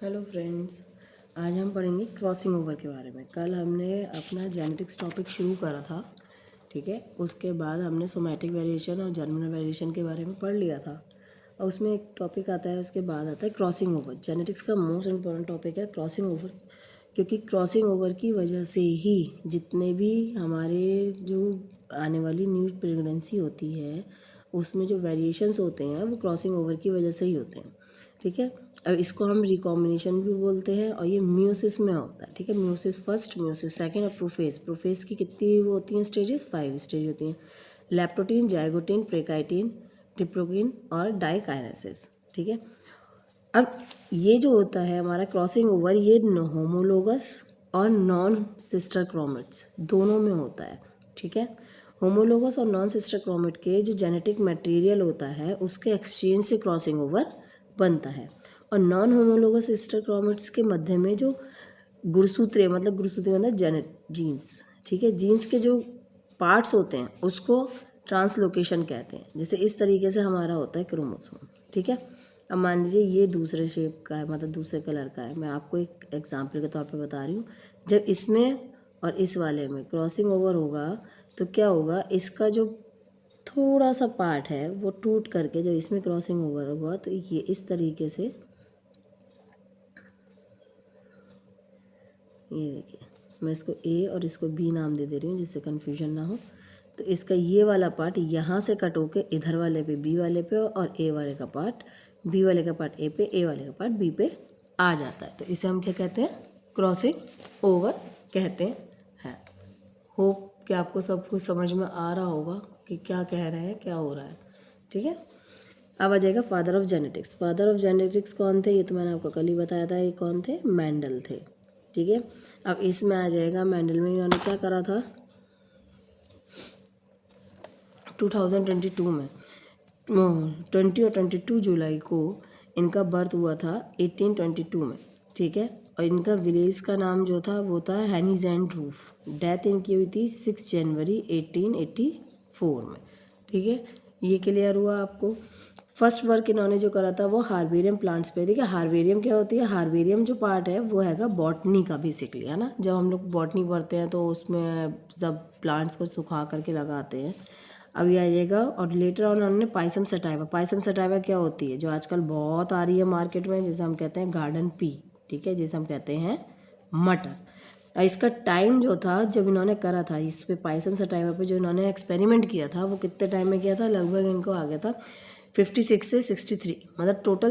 Hello friends, आज हम पढ़ेंगे क्रॉसिंग ओवर के बारे में। कल हमने अपना जेनेटिक्स टॉपिक शुरू करा था, ठीक है। उसके बाद हमने सोमैटिक वेरिएशन और जर्मिनल वेरिएशन के बारे में पढ़ लिया था। और उसमें एक टॉपिक आता है, उसके बाद आता है क्रॉसिंग ओवर। जेनेटिक्स का मोस्ट इम्पॉर्टेंट टॉपिक है क्रॉसिंग ओवर, क्योंकि क्रॉसिंग ओवर की वजह से ही जितने भी हमारे जो आने वाली न्यू प्रेगनेंसी होती है उसमें जो वेरिएशंस होते हैं वो क्रॉसिंग ओवर की वजह से ही होते हैं, ठीक है। अब इसको हम रिकॉम्बिनेशन भी बोलते हैं और ये म्यूसिस में होता है, ठीक है। म्यूसिस फर्स्ट, म्यूसिस सेकंड और प्रोफेज। प्रोफेज की कितनी वो होती हैं स्टेजेस? 5 स्टेज होती हैं। लैप्टोटीन, जाइगोटीन, प्रेकाइटिन, डिप्लोगिन और डाइकाइनेसिस, ठीक है। अब ये जो होता है हमारा क्रॉसिंग ओवर, ये होमोलोगस और नॉन सिस्टर क्रोमेट्स दोनों में होता है, ठीक है। होमोलोगस और नॉन सिस्टर क्रोमेट के जो जेनेटिक मटेरियल होता है उसके एक्सचेंज से क्रॉसिंग ओवर बनता है। और नॉन होमोलोगस सिस्टर क्रोमेट्स के मध्य में जो गुणसूत्रीय मतलब जेनेट जीन्स, ठीक है, जीन्स के जो पार्ट्स होते हैं उसको ट्रांसलोकेशन कहते हैं। जैसे इस तरीके से हमारा होता है क्रोमोसोम, ठीक है। अब मान लीजिए ये दूसरे शेप का है, मतलब दूसरे कलर का है। मैं आपको एक एग्जाम्पल के तौर पे बता रही हूँ। जब इसमें और इस वाले में क्रॉसिंग ओवर होगा तो क्या होगा, इसका जो थोड़ा सा पार्ट है वो टूट करके जब इसमें क्रॉसिंग ओवर होगा तो ये इस तरीके से, ये देखिए, मैं इसको ए और इसको बी नाम दे रही हूँ जिससे कन्फ्यूजन ना हो। तो इसका ये वाला पार्ट यहाँ से कट होके इधर वाले पे, बी वाले पे, और ए वाले का पार्ट, बी वाले का पार्ट ए पे, ए वाले का पार्ट बी पे आ जाता है। तो इसे हम क्या कहते हैं? क्रॉसिंग ओवर कहते हैं। होप कि आपको सब कुछ समझ में आ रहा होगा कि क्या कह रहे हैं, क्या हो रहा है, ठीक है। अब आ जाएगा father of genetics. Father of genetics कौन थे? ये तो मैंने आपको कल ही बताया था। ये कौन थे? मेंडल थे, ठीक है। अब इसमें आ जाएगा मेंडल में इन्होंने क्या करा था 2022 में, 20 और 22 जुलाई को इनका बर्थ हुआ था 1822 में, ठीक है। और इनका विलेज का नाम जो था वो था हैनीजैंड रूफ। डेथ इनकी हुई थी 6 जनवरी 1884 में, ठीक है। ये क्लियर हुआ आपको। फर्स्ट वर्क इन्होंने जो करा था वो हार्बेरियम प्लांट्स पे। देखिए हार्बेरियम क्या होती है? हार्बेरियम जो पार्ट है वो हैगा बॉटनी का बेसिकली, है ना। जब हम लोग बॉटनी पढ़ते हैं तो उसमें सब प्लांट्स को सुखा करके लगाते हैं। अब ये आइएगा। और लेटर ऑन उन्होंने पाइसम सटाइवा। पाइसम सटाइवा क्या होती है? जो आजकल बहुत आ रही है मार्केट में, जिसे हम कहते हैं गार्डन पी, ठीक है, जिसे हम कहते हैं मटर। इसका टाइम जो था जब इन्होंने करा था इस पे पाइसम सटाइवा पे, जो इन्होंने एक्सपेरिमेंट किया था वो कितने टाइम में किया था? लगभग इनको आ गया था 56 से 63, मतलब टोटल